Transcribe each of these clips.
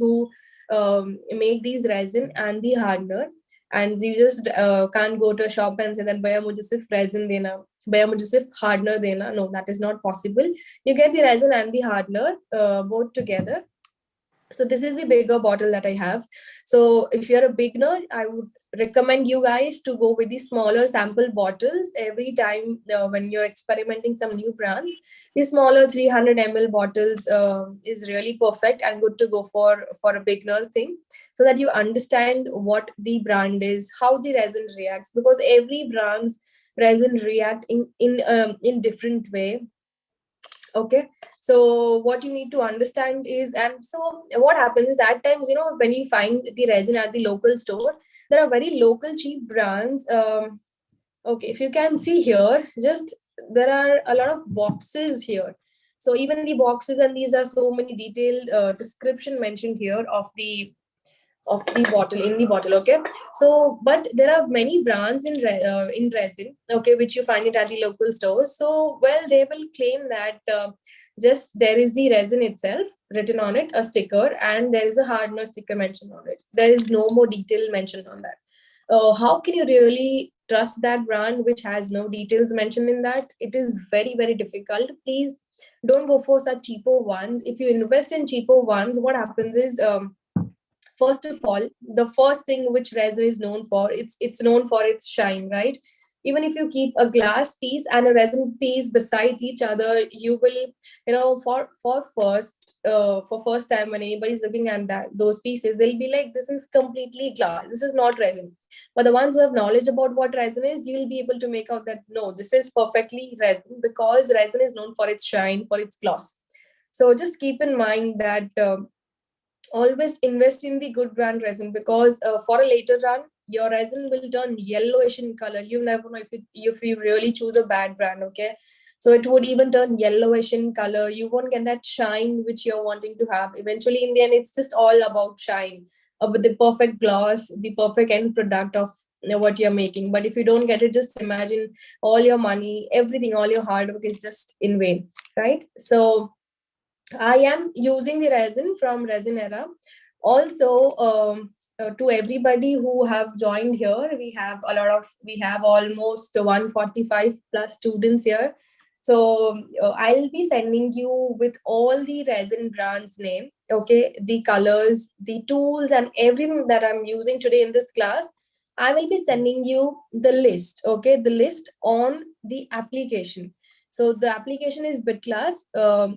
who make these resin and the hardener, and you just can't go to a shop and say that bhaiya mujhe sirf resin dena, bhaiya mujhe sirf hardener dena. No, that is not possible. You get the resin and the hardener both together. So this is the bigger bottle that I have. So if you're a beginner, I would recommend you guys to go with the smaller sample bottles every time when you're experimenting some new brands. The smaller 300 ml bottles is really perfect and good to go for a beginner thing, so that you understand what the brand is, how the resin reacts, because every brand's resin react in different way. Okay, so what you need to understand is, and so what happens is that times, when you find the resin at the local store, there are very local cheap brands. Okay, if you can see here, just there are a lot of boxes here. So even the boxes, and these are so many detailed description mentioned here of the bottle, in the bottle. Okay, so but there are many brands in resin, okay, which you find it at the local stores. So well, they will claim that just there is the resin itself written on it, a sticker, and there is a hardener sticker mentioned on it. There is no more detail mentioned on that. How can you really trust that brand which has no details mentioned in that? It is very, very difficult. Please don't go for such cheaper ones. If you invest in cheaper ones, what happens is, first of all, the first thing which resin is known for, it's known for its shine, right? Even if you keep a glass piece and a resin piece beside each other, you will, for first time, when anybody's looking at that those pieces, they'll be like, this is completely glass, this is not resin. But the ones who have knowledge about what resin is, you'll be able to make out that no, this is perfectly resin, because resin is known for its shine, for its gloss. So just keep in mind that always invest in the good brand resin, because for a later run, your resin will turn yellowish in color. You never know if you really choose a bad brand. Okay, so it would even turn yellowish in color. You won't get that shine which you're wanting to have. Eventually, in the end, it's just all about shine, with the perfect gloss, the perfect end product of what you're making. But if you don't get it, just imagine all your money, everything, all your hard work is just in vain, right? So I am using the resin from Resin Era. Also, to everybody who have joined here, we have almost 145 plus students here. So I'll be sending you with all the resin brands name, okay, the colors, the tools, and everything that I'm using today in this class. I will be sending you the list, okay, the list on the application. So the application is BitClass.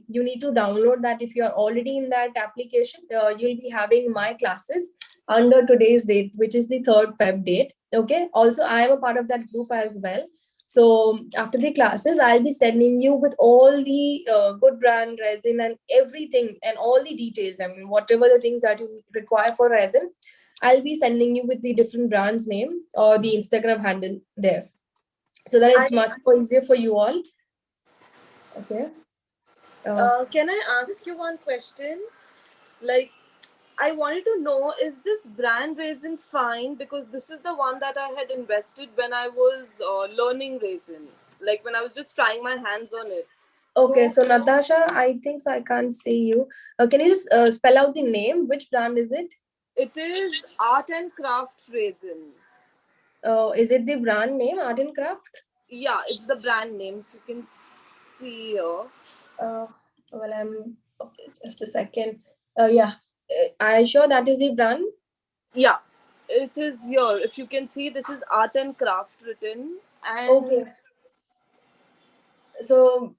You need to download that. If you are already in that application, you'll be having my classes under today's date, which is the 3rd Feb date. Okay. Also, I am a part of that group as well. So after the classes, I'll be sending you with all the good brand resin and everything and all the details. I mean, whatever the things that you require for resin, I'll be sending you with the different brands name or the Instagram handle there, so that it's much more easier for you all. Okay. Can I ask you one question? Like, I wanted to know, is this brand resin fine? Because this is the one that I had invested when I was learning resin. Like when I was just trying my hands on it. Okay, so Natasha, I think so. I can't see you. Can you just spell out the name? Which brand is it? It is Art and Craft Resin. Is it the brand name, Art and Craft? Yeah, it's the brand name. If you can see here. Well, I'm okay. Just a second. Yeah, I sure that is the brand. Yeah, it is here. If you can see, this is Art and Craft written. And okay. So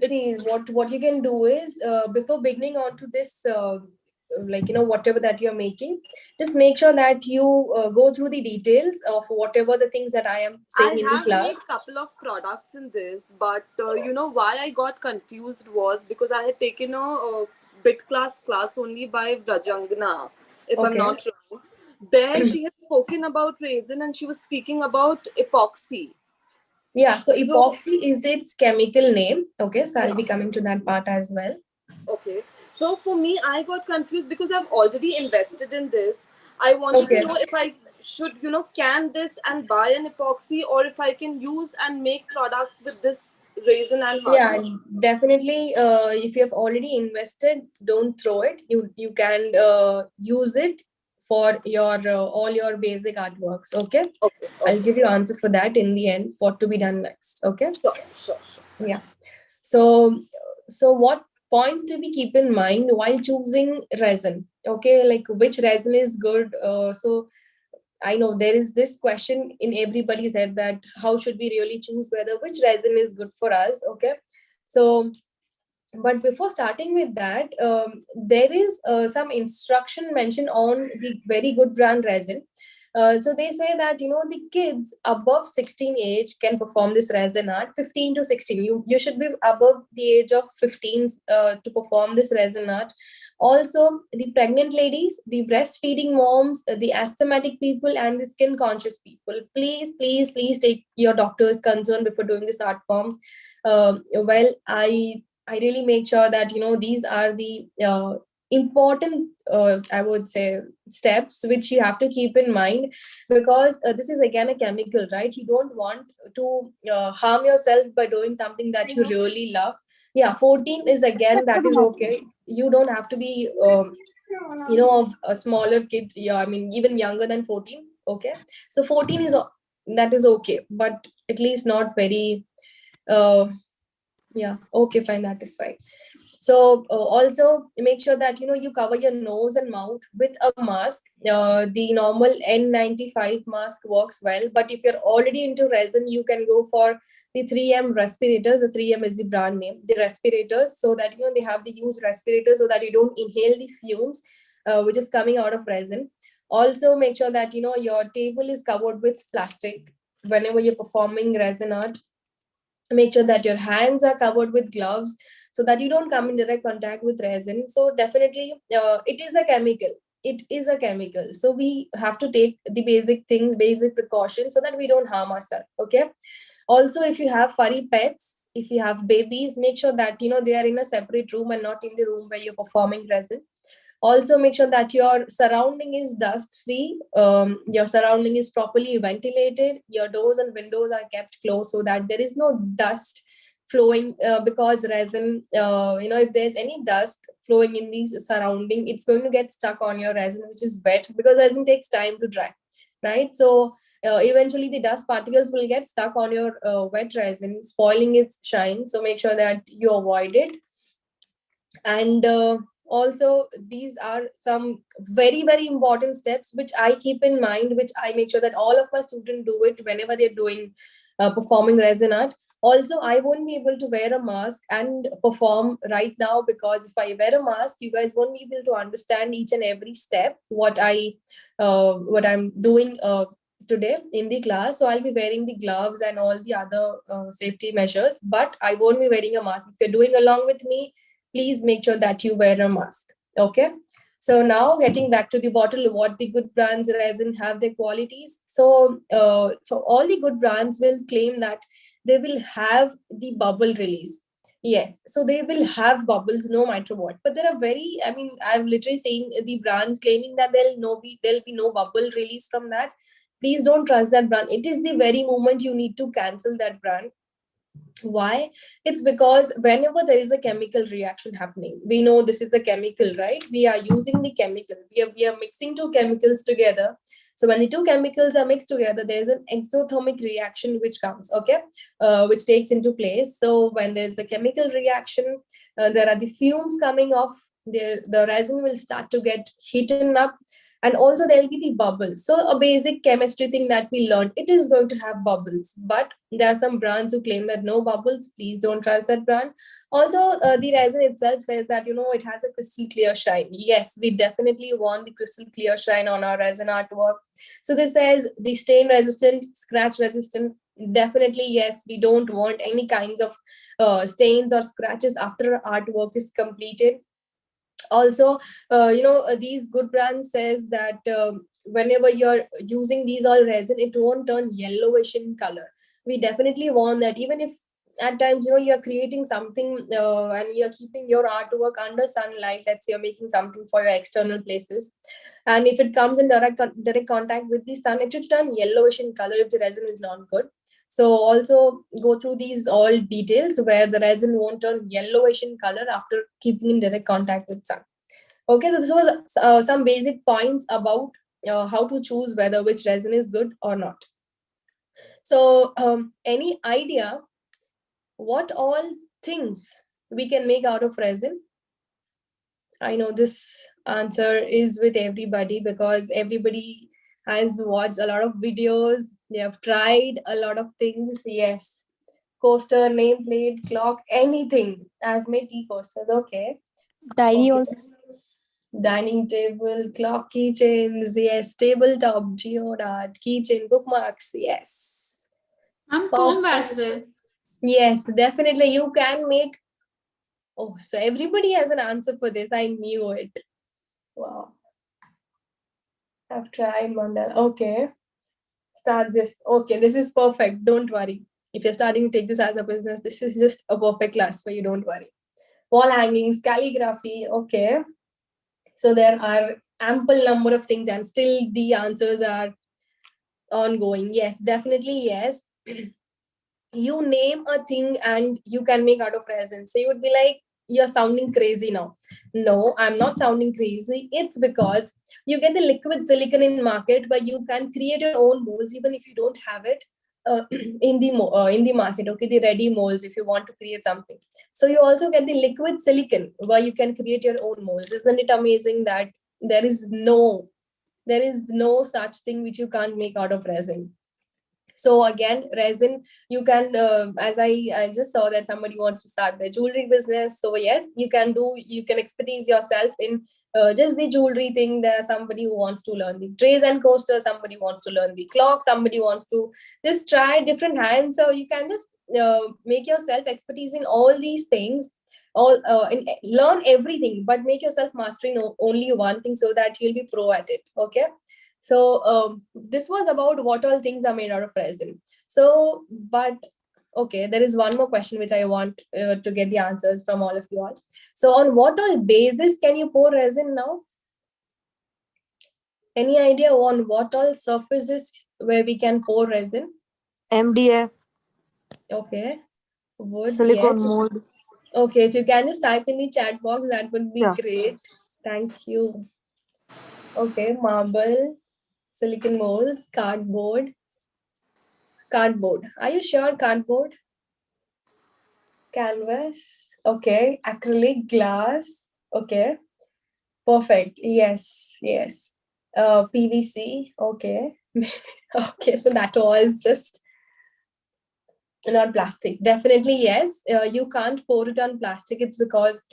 see, what you can do is, before beginning onto this, whatever that you're making, just make sure that you go through the details of whatever the things that I am saying in the class. I have made a couple of products in this, but why I got confused was because I had taken a bit class only by Vrajangana, if I'm not wrong. There she had spoken about resin and she was speaking about epoxy. Yeah, so epoxy is its chemical name. Okay, so I'll be coming to that part as well. Okay, so for me, I got confused because I've already invested in this. I wanted to know if I should, can this and buy an epoxy, or if I can use and make products with this resin and Yeah, hardener? definitely. If you have already invested, don't throw it. You can use it for your all your basic artworks. Okay, Okay, I'll okay. give you answer for that in the end. What to be done next? Okay. Sure, sure, sure. Yeah. So, what points do we keep in mind while choosing resin? Okay, like which resin is good? So I know there is this question in everybody's head that how should we really choose whether which resin is good for us? Okay, so but before starting with that, there is some instruction mentioned on the very good brand resin. So they say that the kids above 16 age can perform this resin art. 15 to 16, you should be above the age of 15 to perform this resin art. Also, the pregnant ladies, the breastfeeding moms, the asthmatic people, and the skin conscious people. Please take your doctor's concern before doing this art form. Well, I really make sure that these are the important, I would say, steps which you have to keep in mind, because this is again a chemical, right? You don't want to harm yourself by doing something that you really love. Yeah, 14 is again, that is okay. You don't have to be a smaller kid. Yeah, I mean even younger than 14. Okay, so 14 is that is okay, but at least not very uh, yeah, okay, fine, that is fine. So also make sure that you cover your nose and mouth with a mask. The normal N95 mask works well, but if you're already into resin, you can go for the 3M respirators. The 3M is the brand name, the respirators, so that they have the used respirators so that you don't inhale the fumes which is coming out of resin. Also make sure that your table is covered with plastic whenever you're performing resin art. Make sure that your hands are covered with gloves so that you don't come in direct contact with resin. So definitely it is a chemical. It is a chemical, so we have to take the basic things, basic precautions, so that we don't harm ourselves. Okay. Also, if you have furry pets, if you have babies, make sure that they are in a separate room and not in the room where you're performing resin. Also make sure that your surrounding is dust free, your surrounding is properly ventilated, your doors and windows are kept closed so that there is no dust flowing, because resin, if there's any dust flowing in the surrounding, it's going to get stuck on your resin, which is wet, because resin takes time to dry, right? So eventually the dust particles will get stuck on your wet resin, spoiling its shine. So make sure that you avoid it. And also these are some very very important steps which I keep in mind, which I make sure that all of my students do it whenever they're doing performing resin art. Also, I won't be able to wear a mask and perform right now, because if I wear a mask, you guys won't be able to understand each and every step what I'm doing today in the class. So I'll be wearing the gloves and all the other safety measures, but I won't be wearing a mask. If you're doing along with me, please make sure that you wear a mask. Okay. So now getting back to the bottle, what the good brands resin have their qualities. So all the good brands will claim that they will have the bubble release. Yes, so they will have bubbles no matter what. But there are very, I mean, I've literally seen the brands claiming that there'll be no bubble release from that. Please don't trust that brand. It is the very moment you need to cancel that brand. Why? It's because whenever there is a chemical reaction happening, we know this is a chemical, right? We are using the chemical, we are mixing two chemicals together. So when the two chemicals are mixed together, there's an exothermic reaction which comes, okay, which takes into place. So when there's a chemical reaction, there are the fumes coming off. The resin will start to get heated up, and also there'll be the bubbles. So a basic chemistry thing that we learned, it is going to have bubbles, but there are some brands who claim that no bubbles. Please don't trust that brand. Also, the resin itself says that it has a crystal clear shine. Yes, we definitely want the crystal clear shine on our resin artwork. So this says the stain resistant, scratch resistant. Definitely yes, we don't want any kinds of stains or scratches after our artwork is completed. Also, these good brands says that whenever you're using these all resin, it won't turn yellowish in color. We definitely want that. Even if at times, you're creating something, and you're keeping your artwork under sunlight. Let's say you're making something for your external places, and if it comes in direct contact with the sun, it should turn yellowish in color if the resin is not good. So also go through these all details where the resin won't turn yellowish in color after keeping in direct contact with sun. Okay, so this was some basic points about how to choose whether which resin is good or not. So any idea what all things we can make out of resin? I know this answer is with everybody because everybody has watched a lot of videos. They have tried a lot of things. Yes. Coaster, nameplate, clock, anything. I've made tea coasters. Okay. Diary Okay. also. Dining table, clock, keychains. Yes. Tabletop, geodart, keychain, bookmarks. Yes. I'm comb Perfect. as well. Yes, definitely. You can make. Oh, so everybody has an answer for this. I knew it. Wow. I've tried mandala. Okay. Start this. Okay, this is perfect. Don't worry. If you're starting to take this as a business, this is just a perfect class for you. Don't worry. Wall hangings, calligraphy. Okay. So there are ample number of things, and still the answers are ongoing. Yes, definitely yes. You name a thing and you can make out of resin. So you would be like, you're sounding crazy now. No, I'm not sounding crazy. It's because you get the liquid silicon in market where you can create your own molds even if you don't have it in the market. Okay, the ready molds if you want to create something. So you also get the liquid silicon where you can create your own molds. Isn't it amazing that there is no such thing which you can't make out of resin? So again, resin, you can as I just saw that somebody wants to start their jewelry business. So yes, you can expertise yourself in just the jewelry thing. There's somebody who wants to learn the trays and coasters, somebody wants to learn the clock, somebody wants to just try different hands. So you can just make yourself expertise in all these things, learn everything, but make yourself mastering only one thing so that you'll be pro at it. Okay. So this was about what all things are made out of resin. So, but okay, there is one more question which I want to get the answers from all of you all. So, on what all basis can you pour resin now? Any idea on what all surfaces where we can pour resin? MDF, Okay, wood, yes. silicone mold. Okay, if you can just type in the chat box, that would be Yeah. great. Thank you. Okay, marble, silicon molds, cardboard. Cardboard. Are you sure cardboard? Canvas. Okay. Acrylic glass. Okay. Perfect. Yes. Yes. PVC. Okay. Okay. So that was just not plastic. Definitely yes. You can't pour it on plastic. It's because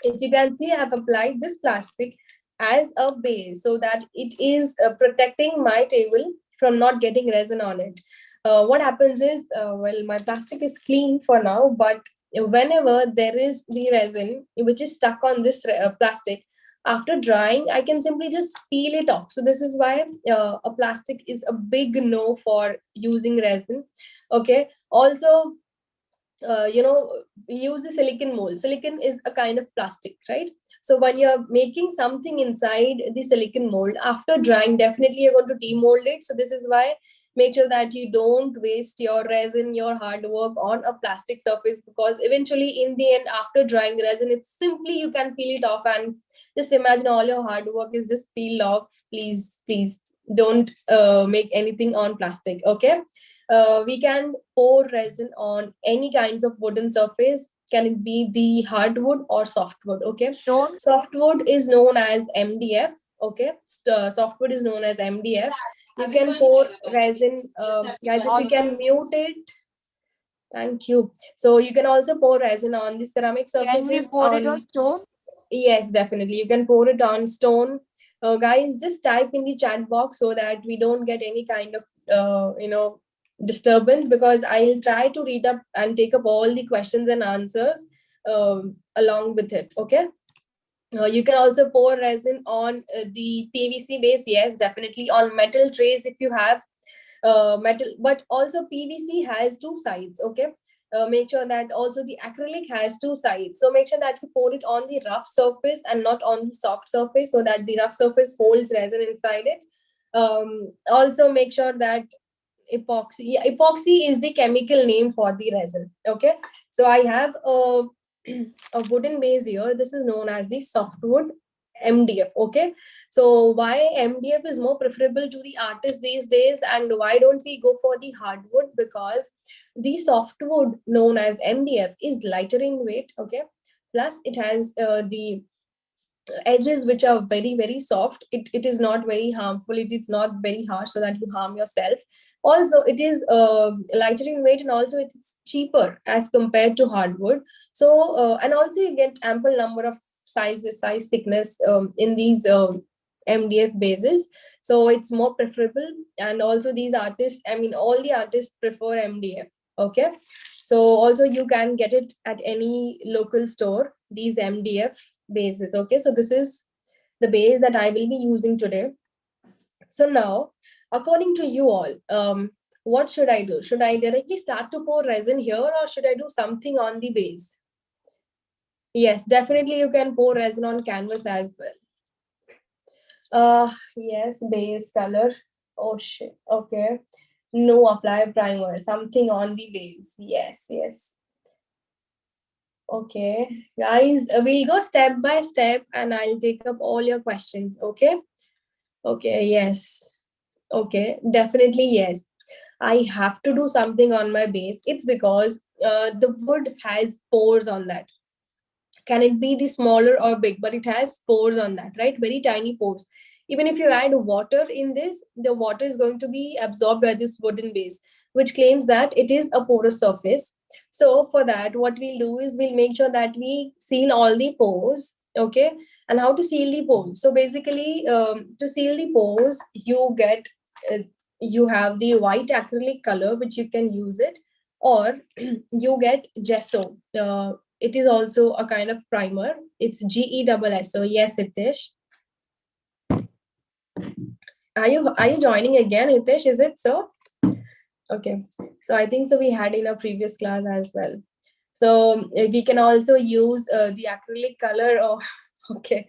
if you can see, I've applied this plastic as a base so that it is protecting my table from not getting resin on it. What happens is, well, my plastic is clean for now, but whenever there is the resin which is stuck on this plastic, after drying, I can simply just peel it off. So this is why a plastic is a big no for using resin. Okay. Also, we use the silicon mold. Silicon is a kind of plastic, right? So when you're making something inside the silicon mold, after drying, definitely you're going to demold it. So this is why make sure that you don't waste your resin, your hard work on a plastic surface, because eventually in the end, after drying the resin, it's simply you can peel it off, and just imagine all your hard work is just peeled off. Please don't make anything on plastic. Okay. We can pour resin on any kinds of wooden surface. Can it be the hardwood or softwood? Okay. Stone. Softwood is known as MDF. Okay. Softwood is known as MDF. You can pour resin. Guys, if you can mute it. Thank you. So you can also pour resin on the ceramic surfaces. Can we pour it on stone? Yes, definitely. You can pour it on stone. Guys, just type in the chat box so that we don't get any kind of, disturbance, because I'll try to read up and take up all the questions and answers along with it. Okay. You can also pour resin on the PVC base. Yes, definitely. On metal trays if you have metal, but also PVC has two sides. Okay. Make sure that also the acrylic has two sides. So make sure that you pour it on the rough surface and not on the soft surface, so that the rough surface holds resin inside it. Also make sure that epoxy, yeah, epoxy is the chemical name for the resin. Okay, so I have a wooden base here. This is known as the softwood MDF. Okay, so why MDF is more preferable to the artist these days, and why don't we go for the hardwood? Because the softwood known as MDF is lighter in weight. Okay, plus it has the edges which are very very soft. It is not very harmful, it is not very harsh so that you harm yourself. Also it is lighter in weight, and also it's cheaper as compared to hardwood. So and also you get ample number of sizes, size thickness in these MDF bases, so it's more preferable. And also these artists, I mean all the artists prefer MDF. Okay, so also you can get it at any local store, these MDF bases. Okay, so this is the base that I will be using today. So now, according to you all, what should I do? Should I directly start to pour resin here, or should I do something on the base? Yes, definitely you can pour resin on canvas as well. Yes, base color. Oh shit. Okay. No, apply primer. Something on the base. Yes, yes. Okay, guys, we'll go step by step and I'll take up all your questions. Okay. Okay. Yes. Okay. Definitely yes. I have to do something on my base. It's because the wood has pores on that. Can it be the smaller or big, but it has pores on that, right? Very tiny pores. Even if you add water in this, the water is going to be absorbed by this wooden base, which claims that it is a porous surface. So for that, what we'll do is we'll make sure that we seal all the pores. Okay, and how to seal the pores? So basically, to seal the pores, you get you have the white acrylic color which you can use it, or you get gesso. It is also a kind of primer. It's GESSO. Yes, Hitesh. Are you joining again, Hitesh? Is it so? Okay. So I think so we had in a previous class as well. So we can also use the acrylic color or okay.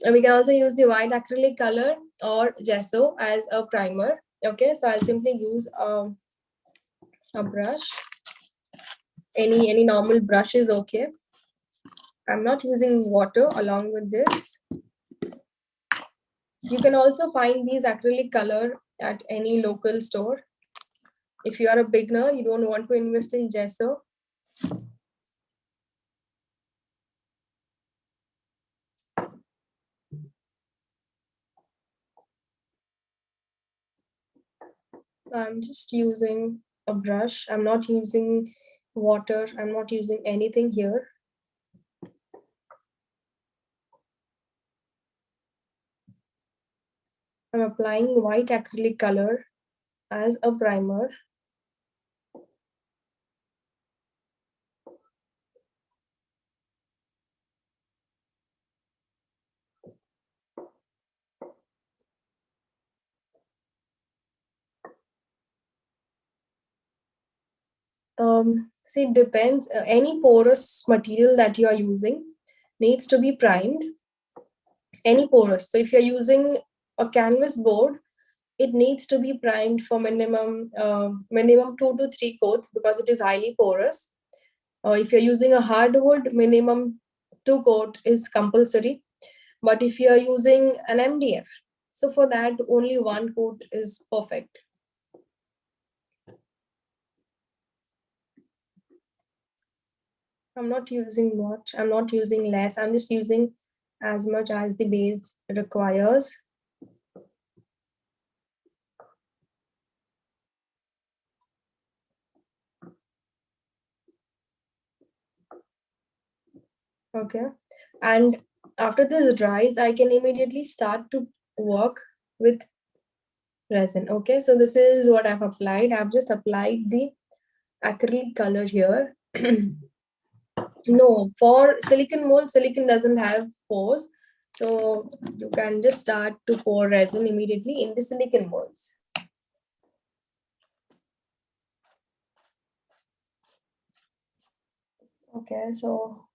We can also use the white acrylic color or gesso as a primer. Okay. So I'll simply use a brush. Any normal brush is okay. I'm not using water along with this. You can also find these acrylic color at any local store. If you are a beginner, you don't want to invest in gesso. So I'm just using a brush. I'm not using water. I'm not using anything here. I'm applying white acrylic color as a primer. See, it depends. Any porous material that you are using needs to be primed. Any porous. So if you're using a canvas board, it needs to be primed for minimum 2 to 3 coats because it is highly porous. If you're using a hardwood, minimum 2 coat is compulsory. But if you're using an MDF, so for that only 1 coat is perfect. I'm not using much. I'm not using less. I'm just using as much as the base requires. Okay. And after this dries, I can immediately start to work with resin. Okay. So this is what I've applied. I've just applied the acrylic color here. No, for silicon mold, silicon doesn't have pores. So you can just start to pour resin immediately in the silicon molds. Okay, so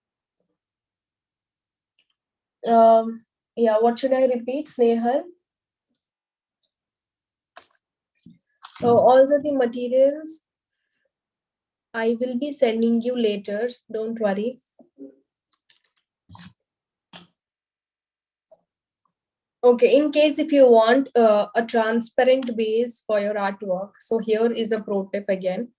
yeah, what should I repeat, Snehal? So also the materials I will be sending you later. Don't worry. Okay, in case if you want a transparent base for your artwork, so here is a pro tip again.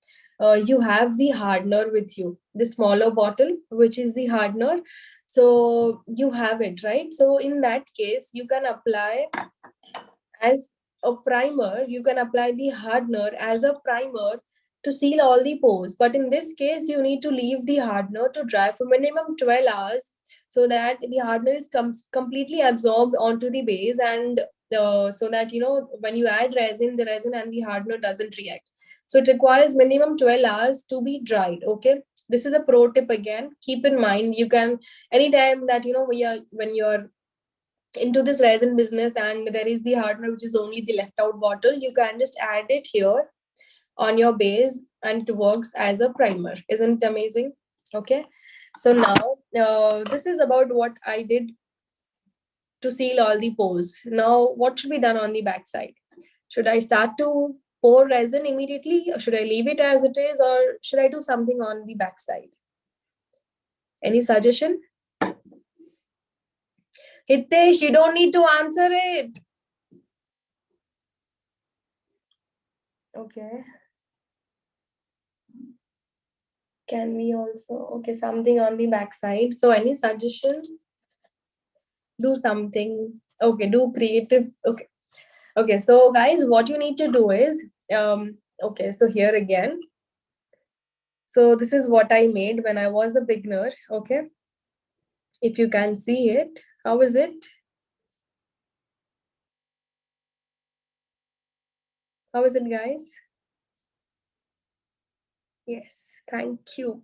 You have the hardener with you, the smaller bottle, which is the hardener. So you have it, right? So in that case, you can apply as a primer, you can apply the hardener as a primer to seal all the pores. But in this case, you need to leave the hardener to dry for minimum 12 hours so that the hardener is completely absorbed onto the base, and so that when you add resin, the resin and the hardener doesn't react. So it requires minimum 12 hours to be dried. Okay, this is a pro tip again. Keep in mind, you can anytime that when you're into this resin business and there is the hardener which is only the left out bottle, you can just add it here on your base and it works as a primer. Isn't it amazing? Okay, so now this is about what I did to seal all the pores. Now what should be done on the back side? Should I start to pour resin immediately, or should I leave it as it is, or should I do something on the back side? Any suggestion? Hitesh, you don't need to answer it. Okay. Can we also, okay, something on the backside. So any suggestion? Do something. Okay, do creative. Okay. Okay, so guys, what you need to do is, okay, so here again. So this is what I made when I was a beginner. Okay. If you can see it, how is it? How is it, guys? Yes, thank you.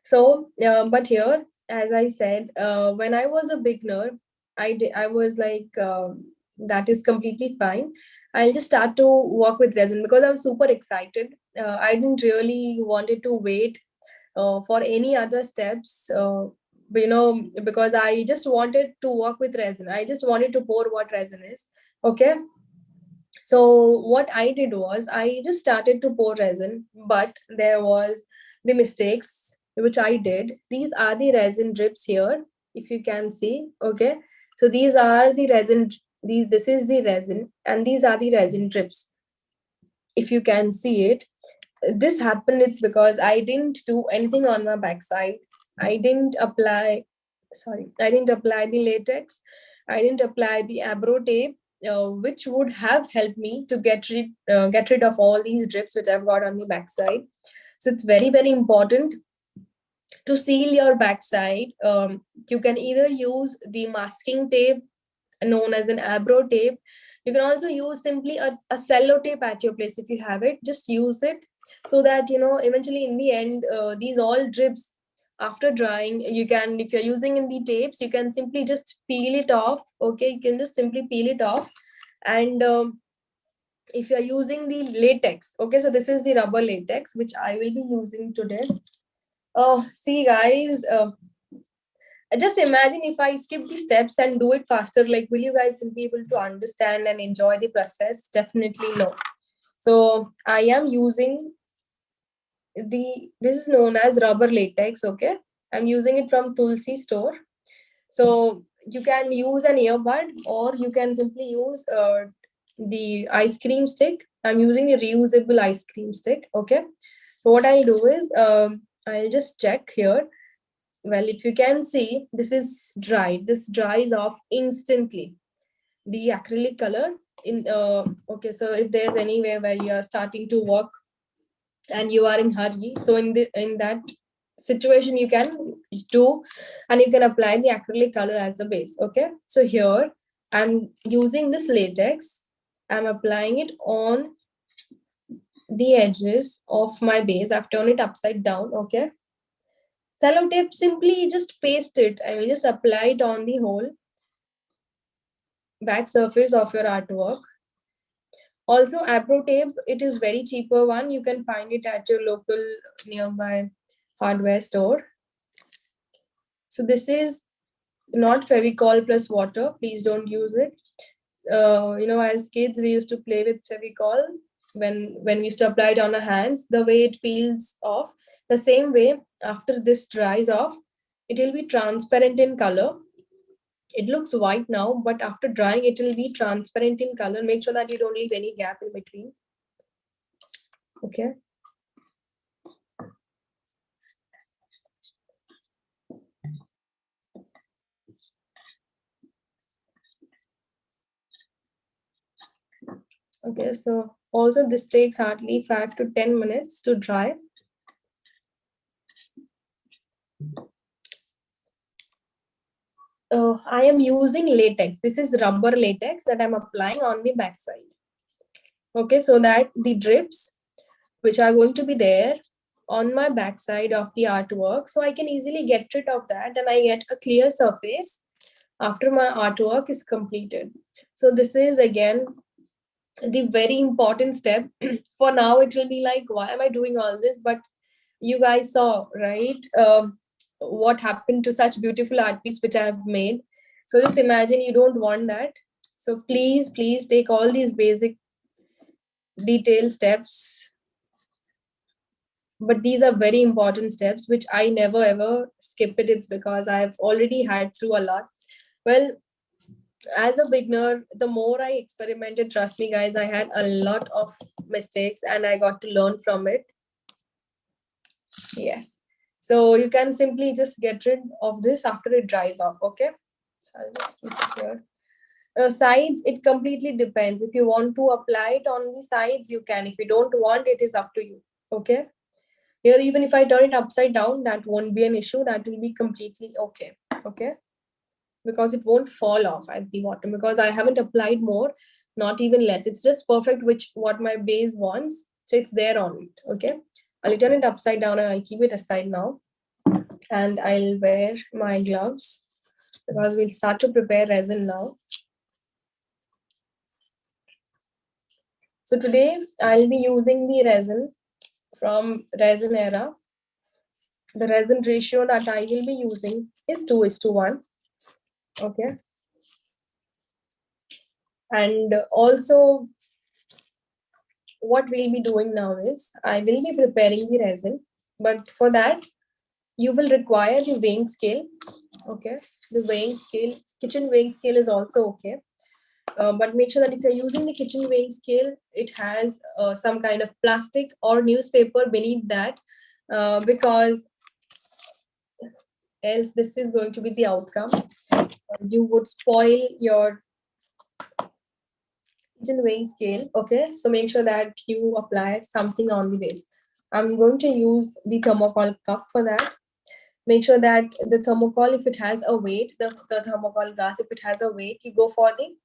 So, but here, as I said, when I was a beginner, I was like, that is completely fine. I'll just start to work with resin because I was super excited. I didn't really wanted to wait for any other steps. Because I just wanted to work with resin. I just wanted to pour what resin is. Okay, so what I did was I just started to pour resin, but there was the mistakes which I did. These are the resin drips here, if you can see. Okay, so these are the resin. This is the resin, and these are the resin drips. If you can see it, this happened. It's because I didn't do anything on my backside. I didn't apply. Sorry, I didn't apply the latex. I didn't apply the abro tape, which would have helped me to get rid of all these drips which I've got on the backside. So it's very very important to seal your backside. You can either use the masking tape known as an abro tape. You can also use simply a cello tape at your place. If you have it, just use it, so that eventually in the end, these all drips after drying, you can, if you're using in the tapes, you can simply just peel it off. Okay, you can just simply peel it off. And if you're using the latex, okay, so this is the rubber latex which I will be using today. Oh, see guys, just imagine if I skip the steps and do it faster, like, will you guys be able to understand and enjoy the process? Definitely no. So I am using this is known as rubber latex. Okay, I'm using it from Tulsi store. So you can use an earbud, or you can simply use the ice cream stick. I'm using a reusable ice cream stick. Okay, so what I'll do is, I'll just check here. Well, if you can see, this is dried. This dries off instantly. The acrylic color in okay. So if there's anywhere where you are starting to work and you are in hurry, so in that situation you can do, and you can apply the acrylic color as the base. Okay, so here I'm using this latex. I'm applying it on the edges of my base. I've turned it upside down. Okay, cello tape, simply just paste it. I will just apply it on the whole back surface of your artwork. Also, Apro tape, it is very cheaper one. You can find it at your local nearby hardware store. So this is not Fevicol plus water. Please don't use it. As kids, we used to play with Fevicol when we used to apply it on our hands. The way it peels off, the same way after this dries off, it will be transparent in color. It looks white now, but after drying, it will be transparent in color. Make sure that you don't leave any gap in between. Okay. Okay, so also this takes hardly 5 to 10 minutes to dry. I am using latex. This is rubber latex that I'm applying on the backside. Okay, so that the drips which are going to be there on my backside of the artwork, so I can easily get rid of that and I get a clear surface after my artwork is completed. So this is again the very important step. For now, it will be like, why am I doing all this? But you guys saw, right? What happened to such beautiful art piece which I have made. So just imagine you don't want that. So please take all these basic detail steps. But these are very important steps which I never ever skip it. It's because I've already had through a lot. Well, as a beginner, the more I experimented, trust me guys, I had a lot of mistakes and I got to learn from it. Yes. So you can simply just get rid of this after it dries off. Okay. So I'll just keep it here. Sides, it completely depends. If you want to apply it on the sides, you can. If you don't want, it is up to you. Okay. Here, even if I turn it upside down, that won't be an issue. That will be completely okay. Okay. Because it won't fall off at the bottom because I haven't applied more, not even less. It's just perfect, which what my base wants. So it's there on it. Okay. I'll turn it upside down and I'll keep it aside now. And I'll wear my gloves because we'll start to prepare resin now. So today I'll be using the resin from Resin Era. The resin ratio that I will be using is 2:1. Okay. And also what we'll be doing now is I will be preparing the resin, but for that you will require the weighing scale. Okay, the weighing scale, kitchen weighing scale is also okay. But make sure that if you're using the kitchen weighing scale, it has some kind of plastic or newspaper beneath that, because else this is going to be the outcome. You would spoil your kitchen weighing scale. Okay, so make sure that you apply something on the base. I'm going to use the thermocol cup for that. Make sure that the thermocol, if it has a weight, the thermocol glass, if it has a weight, you go for the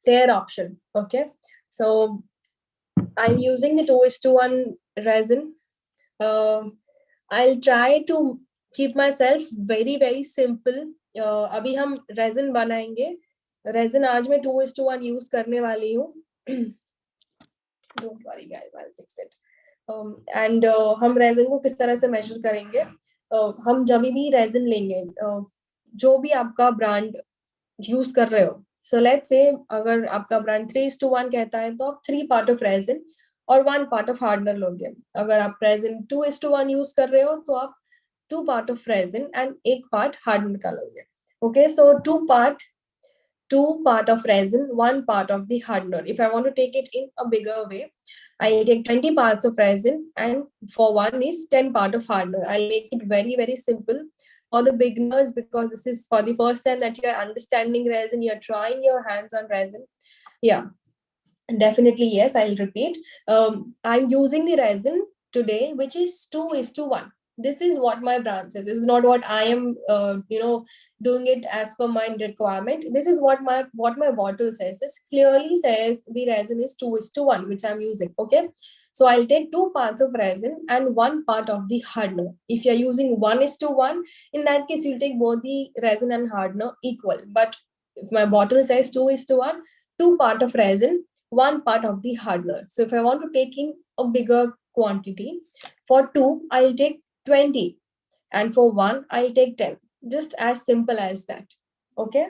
tear option. Okay, so I'm using the 2:1 resin. I'll try to keep myself very simple. अभी हम resin बनाएंगे. Resin आज मैं 2:1 use करने वाली हूँ. Don't worry guys, I'll fix it. And हम resin को किस तरह से measure करेंगे? हम जब भी resin लेंगे, जो भी आपका brand use कर रहे हो. So let's say अगर आपका brand 3:1 कहता है तो आप 3 part of resin और 1 part of hardener लोगे. अगर आप resin 2:1 use कर रहे हो तो आप 2 part of resin and 1 part hardener का लोगे. Okay, so 2 part of resin, 1 part of the hardener. If I want to take it in a bigger way, I take 20 parts of resin and for one is 10 part of hardener. I'll make it very simple for the beginners because this is for the first time that you're understanding resin, you're trying your hands on resin. Yeah, definitely yes, I'll repeat. I'm using the resin today, which is 2:1. This is what my brand says. This is not what I am doing it as per my requirement. This is what my bottle says. This clearly says the resin is 2:1, which I'm using. Okay, so I'll take 2 parts of resin and 1 part of the hardener. If you're using 1:1, in that case you'll take both the resin and hardener equal. But if my bottle says 2:1, 2 part of resin, 1 part of the hardener. So if I want to take in a bigger quantity, for 2 I'll take 20 and for 1 I'll take 10. Just as simple as that. Okay.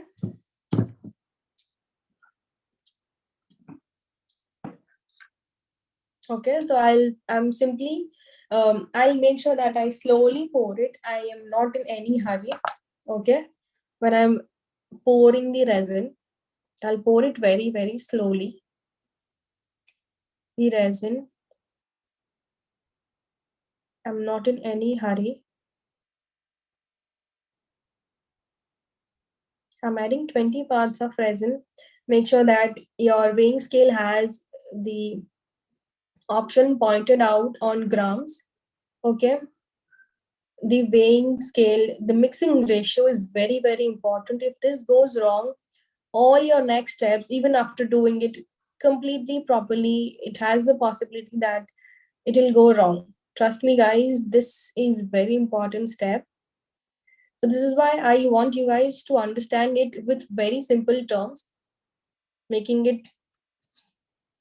Okay, so I'll make sure that I slowly pour it. I am not in any hurry. Okay, when I'm pouring the resin, I'll pour it very, very slowly. The resin, I'm not in any hurry. I'm adding 20 parts of resin. Make sure that your weighing scale has the option pointed out on grams. Okay, the weighing scale, the mixing ratio is very, very important. If this goes wrong, all your next steps, even after doing it completely properly, it has the possibility that it will go wrong. Trust me, guys, this is very important step. So this is why I want you guys to understand it with very simple terms, making it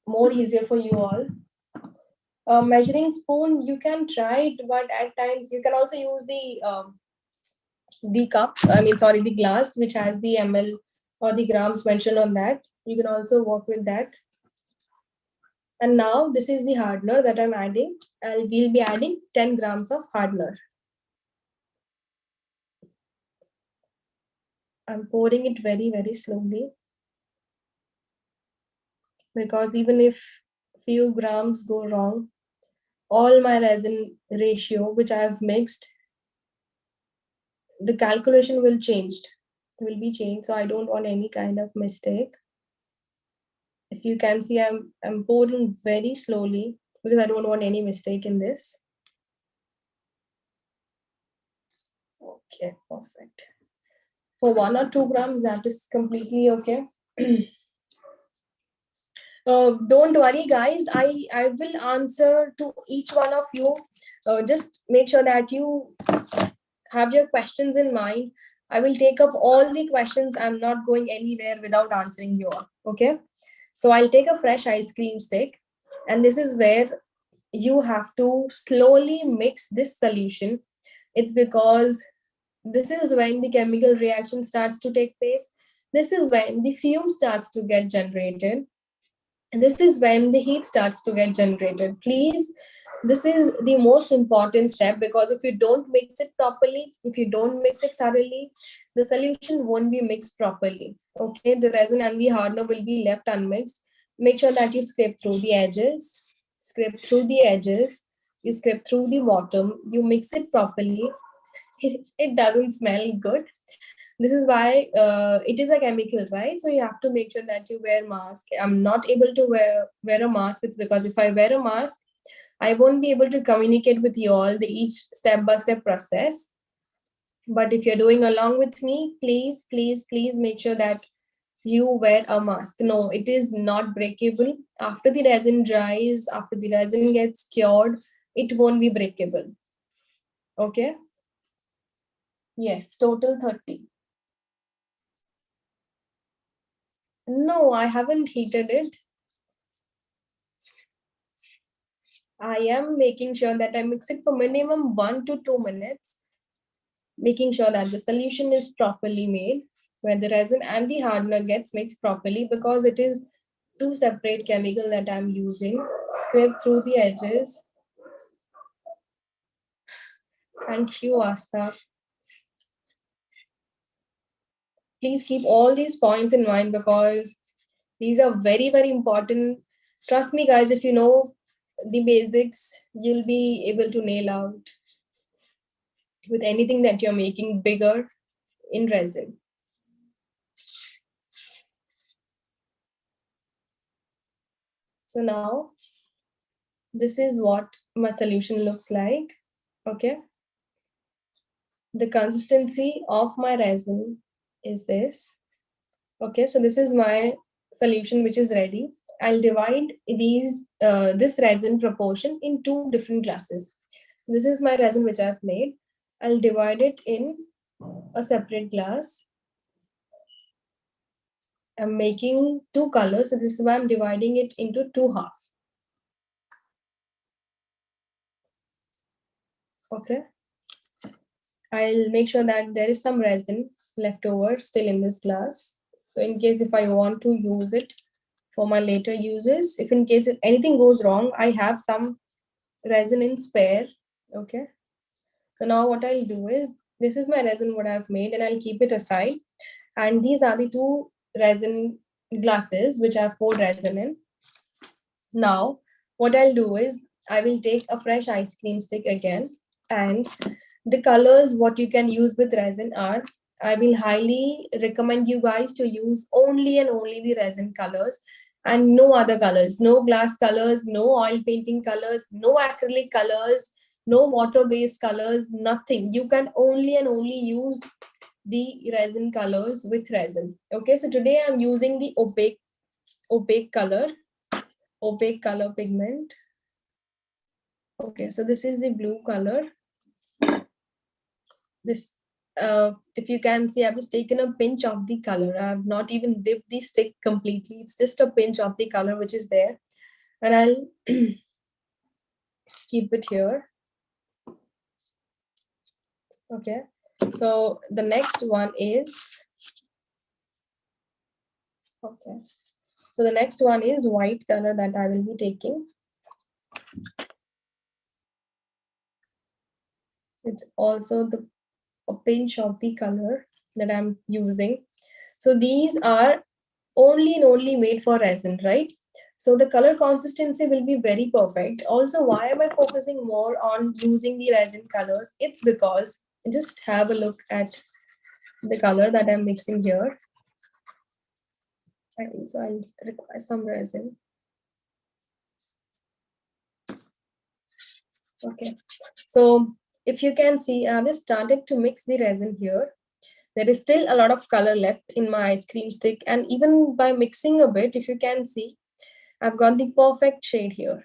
more easier for you all. Measuring spoon, you can try it, but at times you can also use the cup. I mean, sorry, the glass which has the ml or the grams mentioned on that. You can also work with that. And now this is the hardener that I'm adding. We'll be adding 10 grams of hardener. I'm pouring it very, very slowly, because even if few grams go wrong, all my resin ratio which I have mixed, the calculation will be changed. So I don't want any kind of mistake. If you can see, I'm pouring very slowly because I don't want any mistake in this. Okay, perfect. For 1 or 2 grams, that is completely okay. Don't worry, guys. I will answer to each one of you. Just make sure that you have your questions in mind. I will take up all the questions. I'm not going anywhere without answering you all. Okay. So I'll take a fresh ice cream stick, and this is where you have to slowly mix this solution. It's because this is when the chemical reaction starts to take place. This is when the fume starts to get generated. And this is when the heat starts to get generated. Please, this is the most important step, because if you don't mix it properly, if you don't mix it thoroughly, the solution won't be mixed properly. Okay, the resin and the hardener will be left unmixed. Make sure that you scrape through the edges, you scrape through the bottom, you mix it properly. It doesn't smell good. This is why it is a chemical, right? So you have to make sure that you wear mask. I'm not able to wear a mask. It's because if I wear a mask, I won't be able to communicate with you all the each step by step process. But if you're doing along with me, please, please, please make sure that you wear a mask. No, it is not breakable. After the resin dries, after the resin gets cured, it won't be breakable. Okay. Yes, total 30. No, I haven't heated it. I am making sure that I mix it for minimum 1 to 2 minutes, making sure that the solution is properly made, where the resin and the hardener gets mixed properly, because it is two separate chemical that I'm using. Scrape through the edges. Thank you, Asta. Please keep all these points in mind, because these are very, very important. Trust me, guys, if you know the basics, you'll be able to nail out with anything that you're making bigger in resin. So now this is what my solution looks like. Okay. The consistency of my resin is this. Okay, so this is my solution which is ready. I'll divide this resin proportion in two different glasses. This is my resin which I've made. I'll divide it in a separate glass. I'm making two colors, so this is why I'm dividing it into two halves. Okay. I'll make sure that there is some resin left over still in this glass. So in case if I want to use it for my later uses, if in case if anything goes wrong, I have some resin in spare. Okay. So now what I'll do is, this is my resin what I've made, and I'll keep it aside. And these are the two resin glasses which I've poured resin in. Now, what I'll do is I will take a fresh ice cream stick again, and the colors what you can use with resin are, I will highly recommend you guys to use only and only the resin colors and no other colors, no glass colors, no oil painting colors, no acrylic colors, no water based colors, nothing. You can only and only use the resin colors with resin. Okay, so today I'm using the opaque color, opaque color pigment. Okay, so this is the blue color. This, if you can see, I've just taken a pinch of the color. I've not even dipped the stick completely. It's just a pinch of the color which is there. And I'll keep it here. Okay, so the next one is, okay, so the next one is white color that I will be taking. It's also a pinch of the color that I'm using. So these are only and only made for resin, right? So the color consistency will be very perfect. Also, why am I focusing more on using the resin colors? It's because, just have a look at the color that I'm mixing here. I think so I'll require some resin. Okay, so if you can see, I've just started to mix the resin here. There is still a lot of color left in my ice cream stick, and even by mixing a bit, if you can see, I've got the perfect shade here.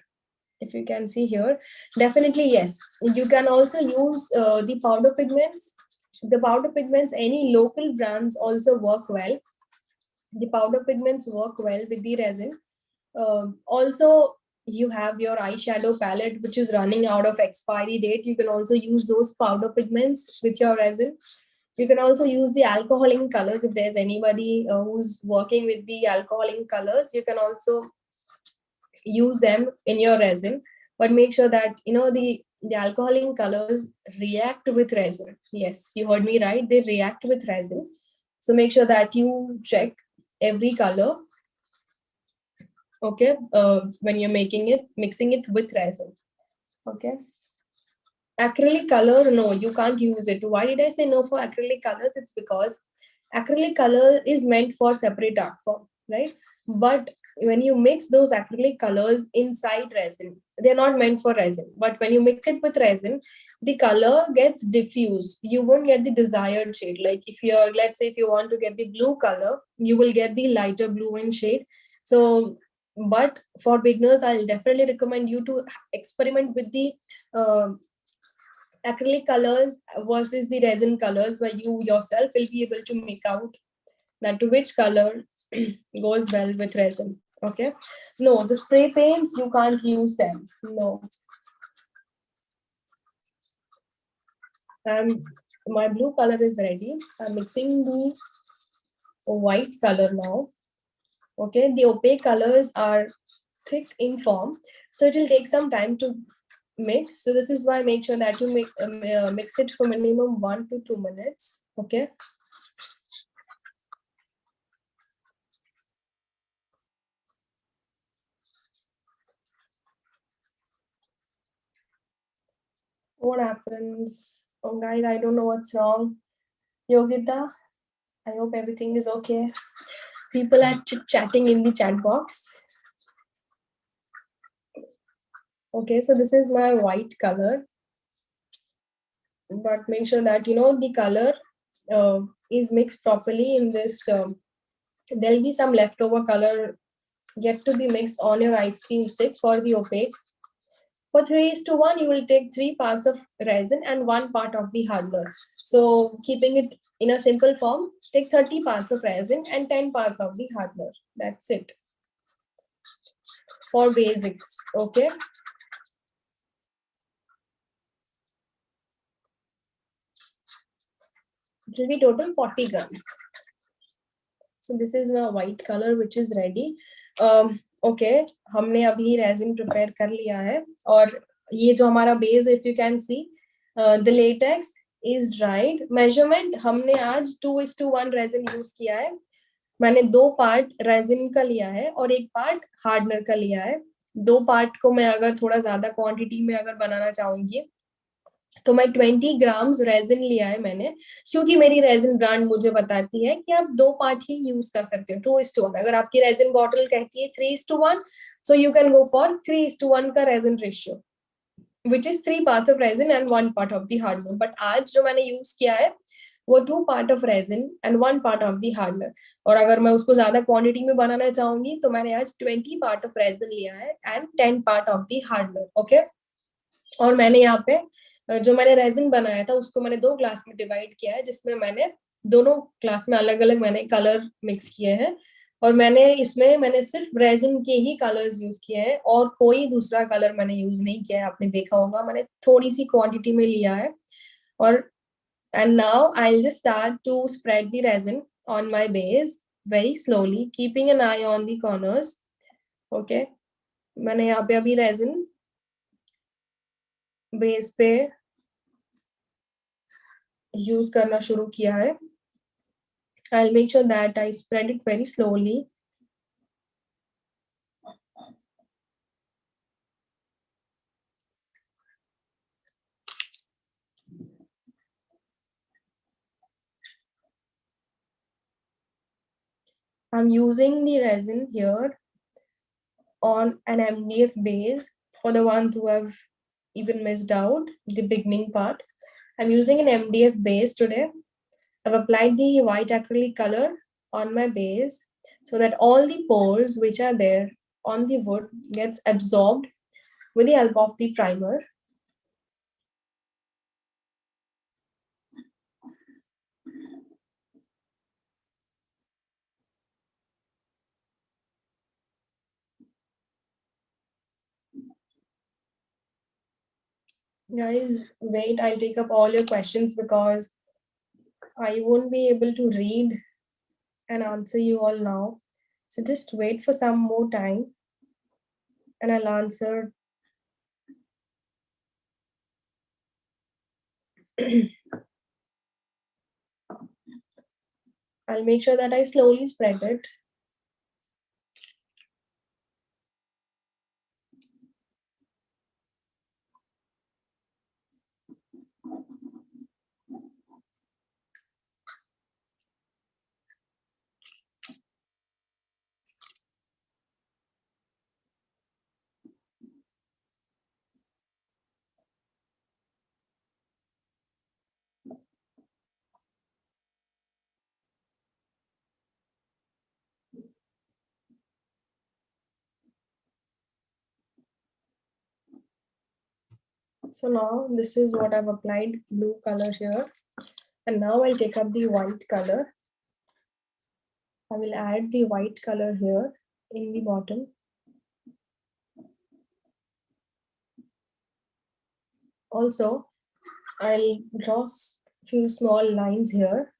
If you can see here, definitely yes. You can also use the powder pigments. The powder pigments, any local brands also work well. The powder pigments work well with the resin. Also, you have your eyeshadow palette which is running out of expiry date. You can also use those powder pigments with your resin. You can also use the alcohol ink colors. If there's anybody who's working with the alcohol ink colors, you can also use them in your resin, but make sure that the alcohol ink colors react with resin. Yes, you heard me right, they react with resin. So make sure that you check every color, okay, when you're mixing it with resin. Okay, acrylic color, no, you can't use it. Why did I say no for acrylic colors? It's because acrylic color is meant for separate art form, right? But when you mix those acrylic colors inside resin, they're not meant for resin. But when you mix it with resin, the color gets diffused. You won't get the desired shade. Like if you're, let's say, if you want to get the blue color, you will get the lighter blue in shade. So, but for beginners, I'll definitely recommend you to experiment with the uh, acrylic colors versus the resin colors, where you yourself will be able to make out that which color goes well with resin. Okay, no, the spray paints, you can't use them. No. And my blue color is ready. I'm mixing the white color now. Okay, the opaque colors are thick in form, so it will take some time to mix. So this is why make sure that you mix it for minimum 1 to 2 minutes. Okay, what happens? Oh guys, I don't know what's wrong. Yogita, I hope everything is okay. People are chatting in the chat box. Okay, so this is my white color, but make sure that the color is mixed properly in this. There'll be some leftover color get to be mixed on your ice cream stick for the opaque. For 3:1, you will take 3 parts of resin and 1 part of the hardener. So keeping it in a simple form, take 30 parts of resin and 10 parts of the hardener. That's it for basics. Okay. It will be total 40 grams. So this is my white color which is ready. Okay, हमने अभी resin prepare कर लिया है और ये जो हमारा base, if you can see, the latex is dried. Measurement हमने आज 2:1 resin use किया है. मैंने 2 पार्ट रेजिन का लिया है और 1 पार्ट हार्डनर का लिया है. 2 पार्ट को मैं अगर थोड़ा ज्यादा क्वांटिटी में अगर बनाना चाहूंगी तो मैं 20 ग्राम्स रेजिन लिया है मैंने, क्योंकि मेरी रेजिन ब्रांड मुझे बताती है कि आप 2 पार्ट ही यूज कर सकते हो, 2:1. अगर आपकी रेजिन बॉटल कहती है 3:1, so you can go for 3:1 का resin ratio, which is 3 parts of resin and 1 part of the hardener. But आज जो मैंने यूज किया है वो 2 part of resin and 1 part of the hardener. और अगर मैं उसको ज्यादा क्वांटिटी में बनाना चाहूंगी तो मैंने आज 20 part of resin लिया है and 10 part of the hardener. Okay, और मैंने यहाँ पे जो मैंने रेजिन बनाया था उसको मैंने 2 ग्लास में डिवाइड किया है, जिसमें मैंने दोनों क्लास में अलग अलग मैंने कलर मिक्स किए हैं. और मैंने सिर्फ रेजिन के ही कलर्स यूज किए हैं और कोई दूसरा कलर मैंने यूज नहीं किया है. आपने देखा होगा मैंने थोड़ी सी क्वांटिटी में लिया है. और and now I'll just start to spread the resin on my base very slowly, keeping an eye on the corners. Okay, मैंने यहाँ पे अभी रेजिन बेस पे यूज करना शुरू किया है. I'll make sure that I spread it very slowly. I'm using the resin here on an MDF base. For the ones who have even missed out the beginning part, I'm using an MDF base today. I've applied the white acrylic color on my base so that all the pores which are there on the wood gets absorbed with the help of the primer. Guys, wait, I'll take up all your questions because I won't be able to read and answer you all now. So just wait for some more time and I'll answer. I'll make sure that I slowly spread it. So now this is what I've applied, blue color here. And now I'll take up the white color. I will add the white color here in the bottom. Also, I'll draw a few small lines here.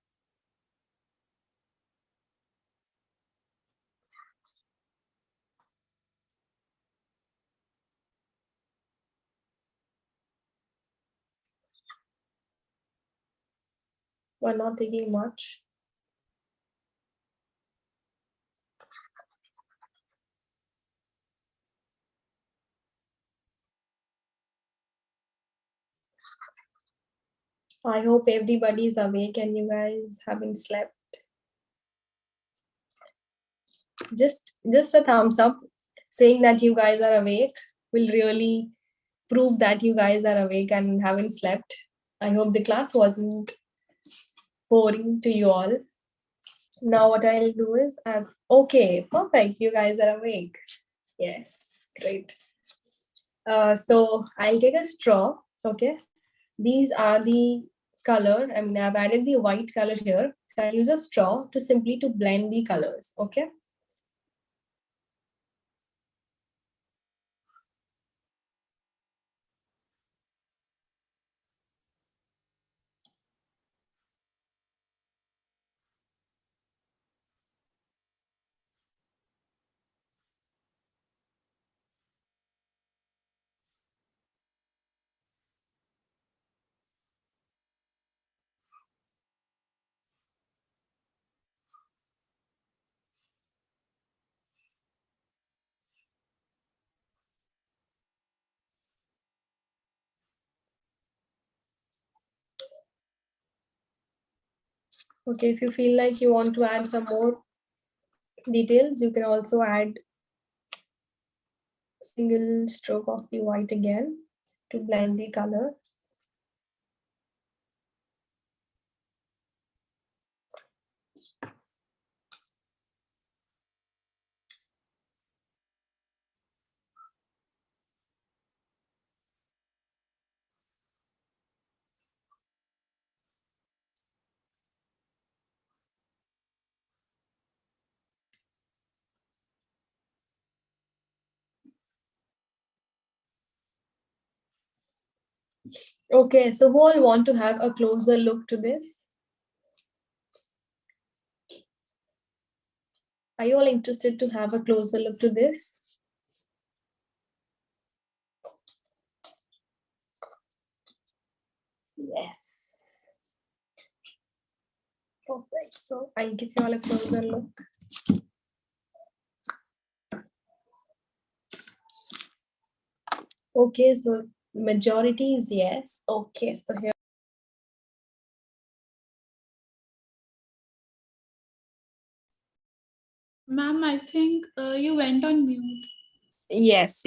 But not taking much. I hope everybody is awake and you guys haven't slept. Just a thumbs up saying that you guys are awake will really prove that you guys are awake and haven't slept. I hope the class wasn't boring to you all. Now what I'll do is okay, perfect. You guys are awake. Yes, great. So I'll take a straw. Okay, these are the color. I mean, I've added the white color here. So I'll use a straw to simply to blend the colors. Okay. Okay, if you feel like you want to add some more details, you can also add single stroke of the white again to blend the color. Okay, so who all want to have a closer look to this? Are you all interested to have a closer look to this? Yes. Perfect. So I'll give you all a closer look. Okay, so majority is yes. Okay, so here. Ma'am, I think you went on mute. Yes.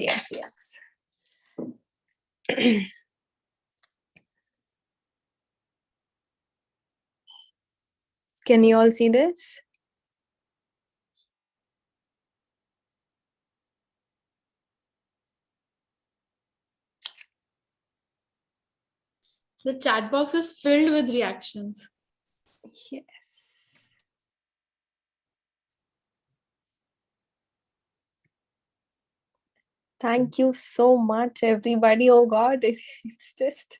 Can you all see this? The chat box is filled with reactions. Yes. Thank you so much, everybody. Oh God, it's just